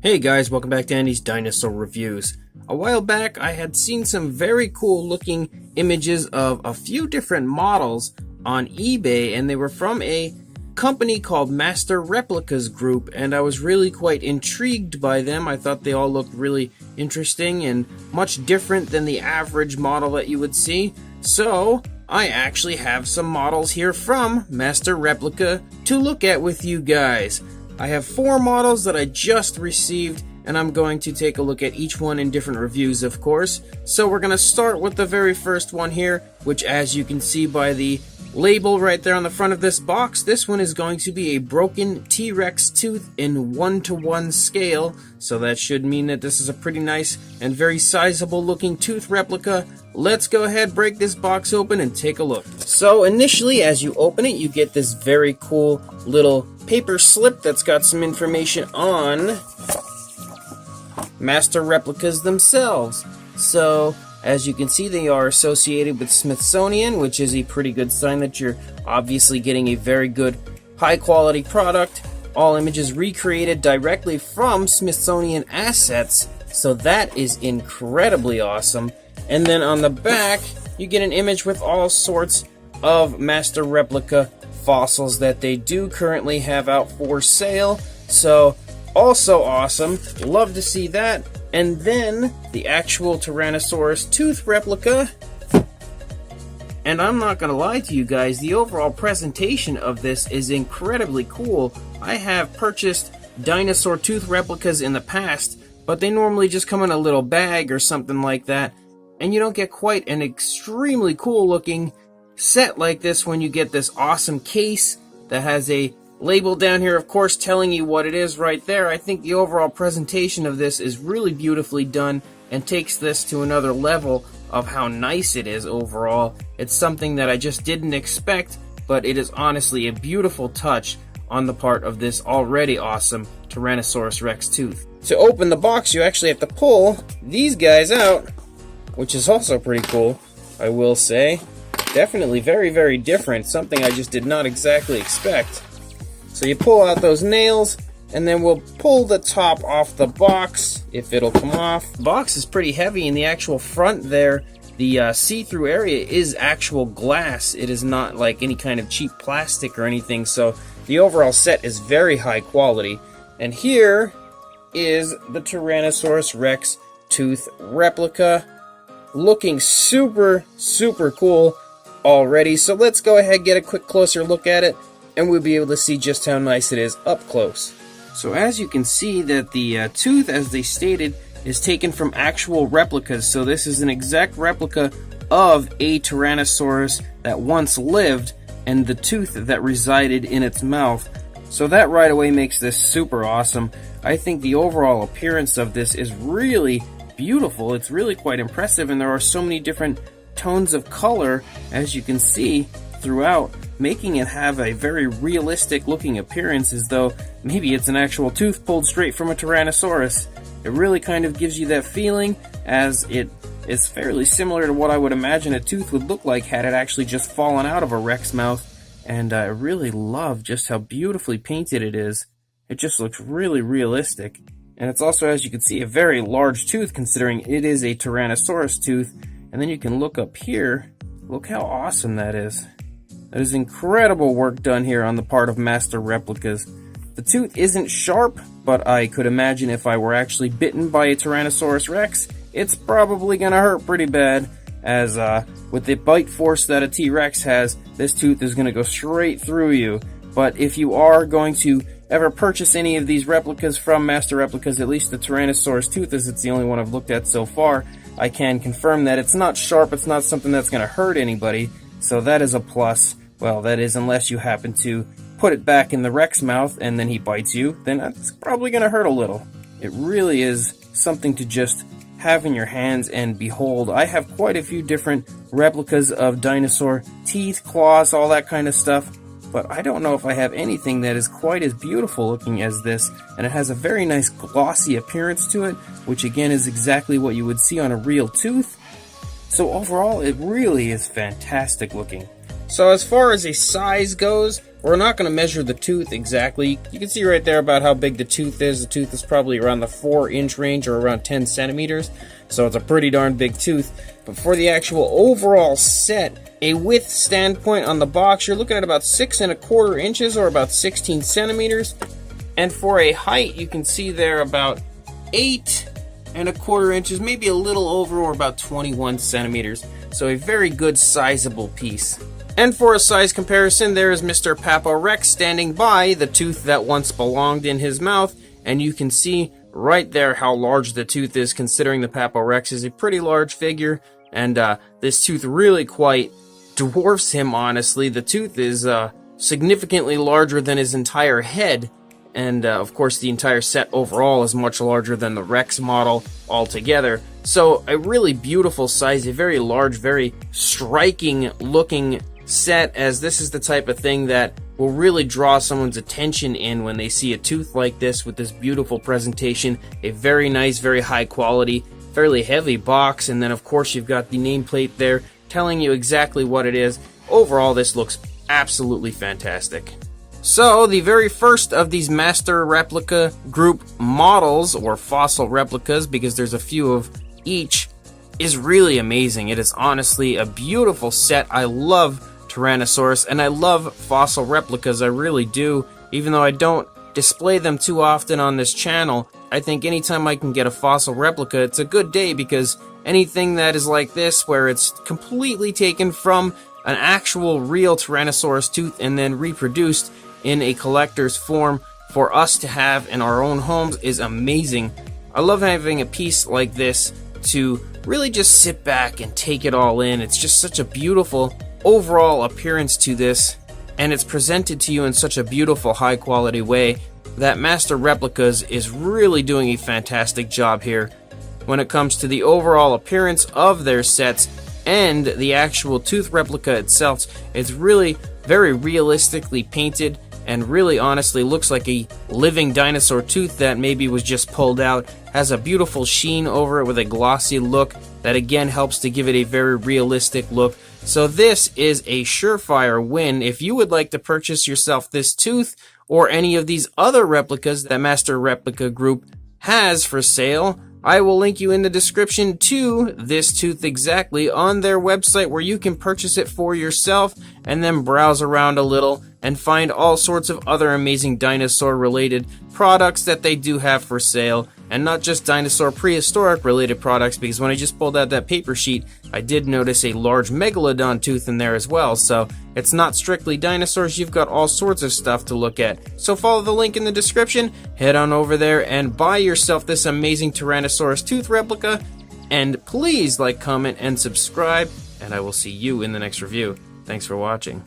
Hey guys, welcome back to Andy's Dinosaur Reviews. A while back, I had seen some very cool looking images of a few different models on eBay, and they were from a company called Master Replicas Group, and I was really quite intrigued by them. I thought they all looked really interesting and much different than the average model that you would see. So, I actually have some models here from Master Replica to look at with you guys. I have 4 models that I just received, and I'm going to take a look at each one in different reviews, of course. So we're going to start with the very first one here, which, as you can see by the label right there on the front of this box, this one is going to be a broken T-Rex tooth in 1:1 scale. So that should mean that this is a pretty nice and very sizable looking tooth replica. Let's go ahead, break this box open, and take a look. So initially, as you open it, you get this very cool little paper slip that's got some information on Master Replicas themselves. So, as you can see, they are associated with Smithsonian, which is a pretty good sign that you're obviously getting a very good, high-quality product. All images recreated directly from Smithsonian assets, so that is incredibly awesome. And then on the back, you get an image with all sorts of Master Replica fossils that they do currently have out for sale. So, also awesome. Love to see that. And then, the actual Tyrannosaurus tooth replica. And I'm not going to lie to you guys, the overall presentation of this is incredibly cool. I have purchased dinosaur tooth replicas in the past, but they normally just come in a little bag or something like that. And you don't get quite an extremely cool looking set like this when you get this awesome case that has a label down here, of course, telling you what it is right there. I think the overall presentation of this is really beautifully done and takes this to another level of how nice it is overall. It's something that I just didn't expect, but it is honestly a beautiful touch on the part of this already awesome Tyrannosaurus Rex tooth. To open the box, you actually have to pull these guys out, which is also pretty cool, I will say. Definitely very, very different. Something I just did not exactly expect. So you pull out those nails, and then we'll pull the top off the box, if it'll come off. The box is pretty heavy, and the actual front there, the see-through area is actual glass. It is not like any kind of cheap plastic or anything, so the overall set is very high quality. And here is the Tyrannosaurus Rex tooth replica, looking super, super cool already. So let's go ahead and get a quick closer look at it, and we'll be able to see just how nice it is up close. So as you can see that the tooth, as they stated, is taken from actual replicas. So this is an exact replica of a Tyrannosaurus that once lived and the tooth that resided in its mouth. So that right away makes this super awesome. I think the overall appearance of this is really beautiful. It's really quite impressive, and there are so many different tones of color, as you can see, throughout, making it have a very realistic looking appearance, as though maybe it's an actual tooth pulled straight from a Tyrannosaurus. It really kind of gives you that feeling, as it is fairly similar to what I would imagine a tooth would look like had it actually just fallen out of a Rex mouth. And I really love just how beautifully painted it is. It just looks really realistic. And it's also, as you can see, a very large tooth, considering it is a Tyrannosaurus tooth. And then you can look up here. Look how awesome that is. That is incredible work done here on the part of Master Replicas. The tooth isn't sharp, but I could imagine if I were actually bitten by a Tyrannosaurus Rex, it's probably going to hurt pretty bad, as with the bite force that a T-Rex has, this tooth is going to go straight through you. But if you are going to ever purchase any of these replicas from Master Replicas, at least the Tyrannosaurus tooth, as it's the only one I've looked at so far, I can confirm that it's not sharp, it's not something that's going to hurt anybody, so that is a plus. Well, that is, unless you happen to put it back in the Rex mouth and then he bites you, then that's probably going to hurt a little. It really is something to just have in your hands and behold. I have quite a few different replicas of dinosaur teeth, claws, all that kind of stuff, but I don't know if I have anything that is quite as beautiful looking as this, and it has a very nice glossy appearance to it, which again is exactly what you would see on a real tooth. So overall, it really is fantastic looking. So as far as a size goes, We're not going to measure the tooth exactly. You can see right there about how big the tooth is. The tooth is probably around the 4-inch range or around 10 centimeters. So it's a pretty darn big tooth. But for the actual overall set, a width standpoint on the box, you're looking at about 6¼ inches or about 16 centimeters. And for a height, you can see there about 8¼ inches, maybe a little over, or about 21 centimeters. So a very good sizable piece. And for a size comparison, there is Mr. Papo Rex standing by the tooth that once belonged in his mouth, and you can see right there how large the tooth is, considering the Papo Rex is a pretty large figure, and this tooth really quite dwarfs him, honestly. The tooth is significantly larger than his entire head, and of course the entire set overall is much larger than the Rex model altogether. So a really beautiful size, a very large, very striking looking set, as this is the type of thing that will really draw someone's attention in when they see a tooth like this with this beautiful presentation, a very nice, very high quality, fairly heavy box, and then of course you've got the nameplate there telling you exactly what it is. Overall, this looks absolutely fantastic. So the very first of these Master Replica Group models, or fossil replicas, because there's a few of each, is really amazing. It is honestly a beautiful set. I love Tyrannosaurus, and I love fossil replicas, I really do. Even though I don't display them too often on this channel, I think anytime I can get a fossil replica, it's a good day, because anything that is like this, where it's completely taken from an actual real Tyrannosaurus tooth and then reproduced in a collector's form for us to have in our own homes, is amazing. I love having a piece like this to really just sit back and take it all in. It's just such a beautiful overall appearance to this, and it's presented to you in such a beautiful, high quality way that Master Replicas is really doing a fantastic job here when it comes to the overall appearance of their sets and the actual tooth replica itself. It's really very realistically painted and really honestly looks like a living dinosaur tooth that maybe was just pulled out. Has a beautiful sheen over it with a glossy look that again helps to give it a very realistic look. So this is a surefire win. If you would like to purchase yourself this tooth or any of these other replicas that Master Replica Group has for sale, I will link you in the description to this tooth exactly on their website, where you can purchase it for yourself and then browse around a little and find all sorts of other amazing dinosaur related products that they do have for sale, and not just dinosaur prehistoric related products, because when I just pulled out that paper sheet, I did notice a large megalodon tooth in there as well. So it's not strictly dinosaurs, you've got all sorts of stuff to look at. So follow the link in the description, head on over there and buy yourself this amazing Tyrannosaurus tooth replica, and please like, comment, and subscribe, and I will see you in the next review. Thanks for watching.